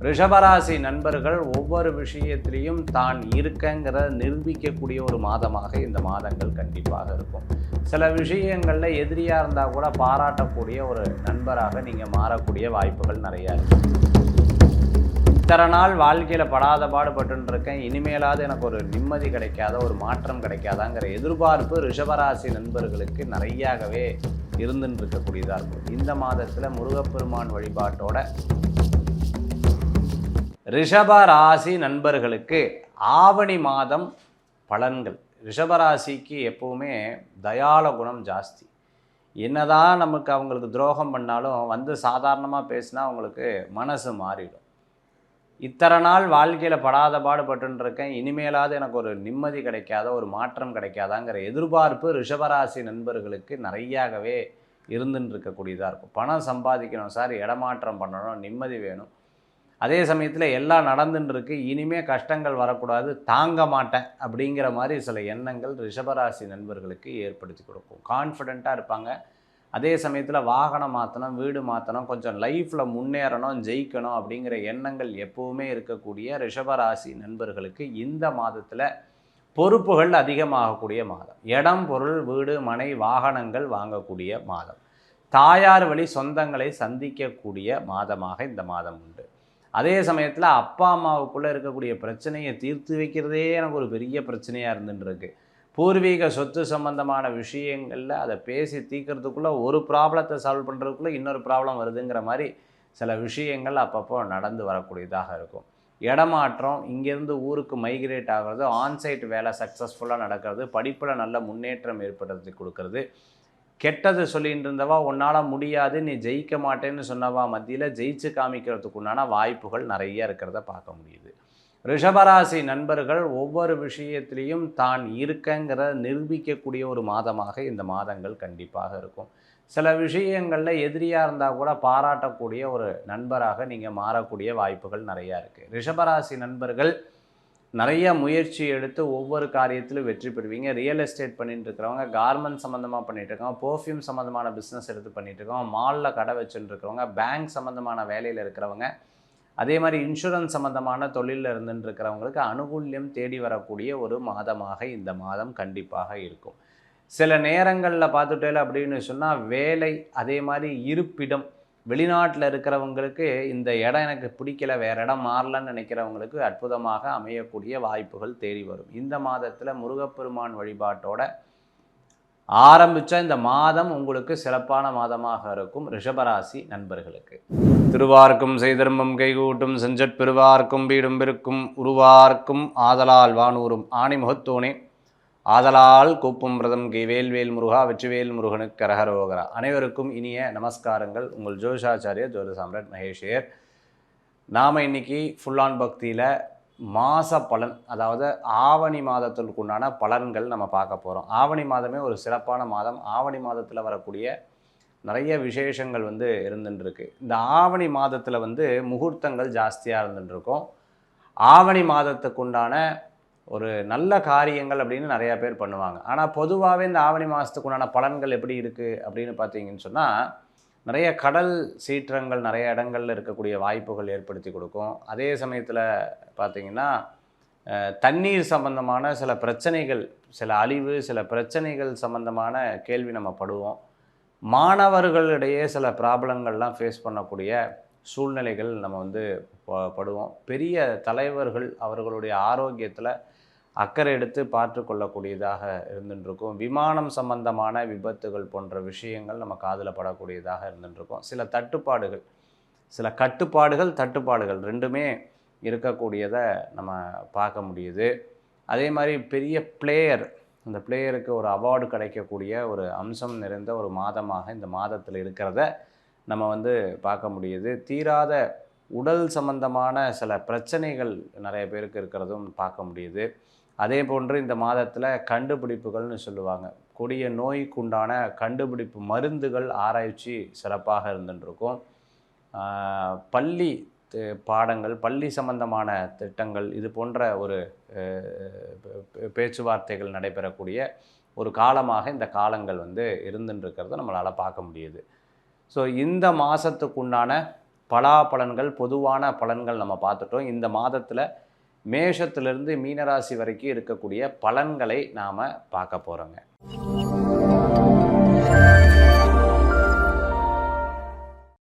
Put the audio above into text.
ரிஷபராசி நண்பர்கள் ஒவ்வொரு விஷயத்திலையும் தான் இருக்கங்கிறத நிரூபிக்கக்கூடிய ஒரு மாதமாக இந்த மாதங்கள் கண்டிப்பாக இருக்கும். சில விஷயங்களில் எதிரியாக இருந்தால் கூட பாராட்டக்கூடிய ஒரு நண்பராக நீங்கள் மாறக்கூடிய வாய்ப்புகள் நிறையா இருக்குது. இத்தனை நாள் வாழ்க்கையில் படாத பாடுபட்டு இருக்கேன், இனிமேலாவது எனக்கு ஒரு நிம்மதி கிடைக்காத, ஒரு மாற்றம் கிடைக்காதாங்கிற எதிர்பார்ப்பு ரிஷபராசி நண்பர்களுக்கு நிறையாகவே இருந்துன்னு இருக்கக்கூடியதாக இருக்கும். இந்த மாதத்தில் முருகப்பெருமான் வழிபாட்டோட ரிஷபராசி நண்பர்களுக்கு ஆவணி மாதம் பலன்கள். ரிஷபராசிக்கு எப்போவுமே தயால குணம் ஜாஸ்தி. என்னதான் நமக்கு அவங்களுக்கு துரோகம் பண்ணாலும் சாதாரணமாக பேசினா அவங்களுக்கு மனசு மாறிடும். இத்தனை நாள் வாழ்க்கையில் படாத பாடுபட்டு இருக்கேன், இனிமேலாவது எனக்கு ஒரு நிம்மதி கிடைக்காத, ஒரு மாற்றம் கிடைக்காதாங்கிற எதிர்பார்ப்பு ரிஷபராசி நண்பர்களுக்கு நிறையாகவே இருந்துன்னு இருக்கக்கூடியதாக இருக்கும். பணம் சம்பாதிக்கணும் சார், இடமாற்றம் பண்ணணும், நிம்மதி வேணும், அதே சமயத்தில் எல்லாம் நடந்துட்டுருக்கு, இனிமேல் கஷ்டங்கள் வரக்கூடாது, தாங்க மாட்டேன் அப்படிங்கிற மாதிரி சில எண்ணங்கள் ரிஷபராசி நண்பர்களுக்கு ஏற்படுத்தி கொடுக்கும். கான்ஃபிடெண்ட்டாக இருப்பாங்க. அதே சமயத்தில் வாகனம் மாற்றணும், வீடு மாற்றணும், கொஞ்சம் லைஃப்பில் முன்னேறணும், ஜெயிக்கணும் அப்படிங்கிற எண்ணங்கள் எப்போவுமே இருக்கக்கூடிய ரிஷபராசி நண்பர்களுக்கு இந்த மாதத்தில் பொறுப்புகள் அதிகமாகக்கூடிய மாதம். இடம், பொருள், வீடு, மனை, வாகனங்கள் வாங்கக்கூடிய மாதம். தாயார் வழி சொந்தங்களை சந்திக்கக்கூடிய மாதமாக இந்த மாதம் உண்டு. அதே சமயத்தில் அப்பா அம்மாவுக்குள்ளே இருக்கக்கூடிய பிரச்சனையை தீர்த்து வைக்கிறதே எனக்கு ஒரு பெரிய பிரச்சனையாக இருந்துருக்கு. பூர்வீக சொத்து சம்பந்தமான விஷயங்களில் அதை பேசி தீர்க்கறதுக்குள்ளே ஒரு ப்ராப்ளத்தை சால்வ் பண்ணுறதுக்குள்ளே இன்னொரு ப்ராப்ளம் வருதுங்கிற மாதிரி சில விஷயங்கள் அப்பப்போ நடந்து வரக்கூடியதாக இருக்கும். இடமாற்றம், இங்கேருந்து ஊருக்கு மைக்ரேட் ஆகிறது, ஆன்சைட் வேலை சக்ஸஸ்ஃபுல்லாக நடக்கிறது, படிப்பில் நல்ல முன்னேற்றம் ஏற்படுத்தி கொடுக்கறது, கெட்டது சொல்லிகிட்டு இருந்தவா உன்னால் முடியாது, நீ ஜெயிக்க மாட்டேன்னு சொன்னவா மத்தியில் ஜெயிச்சு காமிக்கிறதுக்கு உண்டான வாய்ப்புகள் நிறைய இருக்கிறத பார்க்க முடியுது. ரிஷபராசி நண்பர்கள் ஒவ்வொரு விஷயத்திலையும் தான் இருக்கங்கிறத நிரூபிக்கக்கூடிய ஒரு மாதமாக இந்த மாதங்கள் கண்டிப்பாக இருக்கும். சில விஷயங்களில் எதிரியாக இருந்தால் கூட பாராட்டக்கூடிய ஒரு நண்பராக நீங்கள் மாறக்கூடிய வாய்ப்புகள் நிறையா இருக்குது. ரிஷபராசி நண்பர்கள் நிறைய முயற்சி எடுத்து ஒவ்வொரு காரியத்திலும் வெற்றி பெறுவீங்க. ரியல் எஸ்டேட் பண்ணிட்டு இருக்கிறவங்க, கார்மெண்ட் சம்மந்தமாக பண்ணிகிட்டு இருக்கவங்க, பர்ஃப்யூம் சம்மந்தமான பிஸ்னஸ் எடுத்து பண்ணிகிட்டு இருக்கவங்க, மாலில் கடை வச்சுட்டு இருக்கிறவங்க, பேங்க் சம்மந்தமான வேலையில் இருக்கிறவங்க, அதே மாதிரி இன்சூரன்ஸ் சம்மந்தமான தொழிலில் இருந்துட்டு இருக்கிறவங்களுக்கு அனுகூல்யம் தேடி வரக்கூடிய ஒரு மாதமாக இந்த மாதம் கண்டிப்பாக இருக்கும். சில நேரங்களில் பார்த்துட்டே அப்படின்னு சொன்னால் வேலை, அதே மாதிரி இருப்பிடம், வெளிநாட்டில் இருக்கிறவங்களுக்கு இந்த இடம் எனக்கு பிடிக்கல, வேறு இடம் மாறலன்னு நினைக்கிறவங்களுக்கு அற்புதமாக அமையக்கூடிய வாய்ப்புகள் தேடி வரும். இந்த மாதத்தில் முருகப்பெருமான் வழிபாட்டோட ஆரம்பித்த இந்த மாதம் உங்களுக்கு சிறப்பான மாதமாக இருக்கும் ரிஷபராசி நண்பர்களுக்கு. திருவார்க்கும் செய்தர்மம் கைகூட்டும் செஞ்சற் பெருவார்க்கும் வீடும் பெருக்கும் உருவார்க்கும் ஆதலால் வானூரும் ஆணி முகத்தோனே ஆதலால் கூப்பும் பிரதம் கை வேல்வேல் முருகா வெற்றிவேல் முருகனுக்கு கரஹரோகரா. அனைவருக்கும் இனிய நமஸ்காரங்கள். உங்கள் ஜோதிஷாச்சாரிய ஜோதி சாம்ராட் மகேஷியர். நாம் இன்றைக்கி ஃபுல்லான் பக்தியில் மாத பலன், அதாவது ஆவணி மாதத்திற்கு உண்டான பலன்கள் நம்ம பார்க்க போகிறோம். ஆவணி மாதமே ஒரு சிறப்பான மாதம். ஆவணி மாதத்தில் வரக்கூடிய நிறைய விசேஷங்கள் இருந்துருக்கு. இந்த ஆவணி மாதத்தில் முகூர்த்தங்கள் ஜாஸ்தியாக இருந்துருக்கும். ஆவணி மாதத்துக்கு உண்டான ஒரு நல்ல காரியங்கள் அப்படின்னு நிறையா பேர் பண்ணுவாங்க. ஆனால் பொதுவாகவே இந்த ஆவணி மாதத்துக்கு உண்டான பலன்கள் எப்படி இருக்குது அப்படின்னு பார்த்தீங்கன்னு சொன்னால், நிறைய கடல் சீற்றங்கள் நிறைய இடங்களில் இருக்கக்கூடிய வாய்ப்புகள் ஏற்படுத்தி கொடுக்கும். அதே சமயத்தில் பார்த்திங்கன்னா தண்ணீர் சம்பந்தமான சில பிரச்சனைகள், சில அழிவு, சில பிரச்சனைகள் சம்பந்தமான கேள்வி நம்ம படுவோம். மாணவர்களிடையே சில ப்ராப்ளங்கள்லாம் ஃபேஸ் பண்ணக்கூடிய சூழ்நிலைகள் நம்ம படுவோம். பெரிய தலைவர்கள் அவர்களுடைய ஆரோக்கியத்தில் அக்கறை எடுத்து பார்த்து கொள்ளக்கூடியதாக இருந்துருக்கும். விமானம் சம்பந்தமான விபத்துகள் போன்ற விஷயங்கள் நம்ம காதில் படக்கூடியதாக இருந்துருக்கும். சில தட்டுப்பாடுகள், சில கட்டுப்பாடுகள், தட்டுப்பாடுகள் ரெண்டுமே இருக்கக்கூடியதை நம்ம பார்க்க முடியுது. அதே மாதிரி பெரிய பிளேயர், அந்த பிளேயருக்கு ஒரு அவார்டு கிடைக்கக்கூடிய ஒரு அம்சம் நிறைந்த ஒரு மாதமாக இந்த மாதத்தில் இருக்கிறத நம்ம பார்க்க முடியுது. தீராத உடல் சம்பந்தமான சில பிரச்சனைகள் நிறைய பேருக்கு இருக்கிறதும் பார்க்க முடியுது. அதே போன்று இந்த மாதத்தில் கண்டுபிடிப்புகள்னு சொல்லுவாங்க, கொடிய நோய்க்குண்டான கண்டுபிடிப்பு மருந்துகள் ஆராய்ச்சி சிறப்பாக இருந்துருக்கும். பள்ளி பாடங்கள், பள்ளி சம்பந்தமான திட்டங்கள், இது போன்ற ஒரு பேச்சுவார்த்தைகள் நடைபெறக்கூடிய ஒரு காலமாக இந்த காலங்கள் இருந்துருக்கிறத நம்மளால் பார்க்க முடியுது. ஸோ இந்த மாதத்துக்குண்டான பலாபலன்கள், பொதுவான பலன்கள் நம்ம பார்த்துட்டோம். இந்த மாதத்தில் மேஷத்திலிருந்து மீனராசி வரைக்கும் இருக்கக்கூடிய பலன்களை நாம் பார்க்க போகிறோங்க.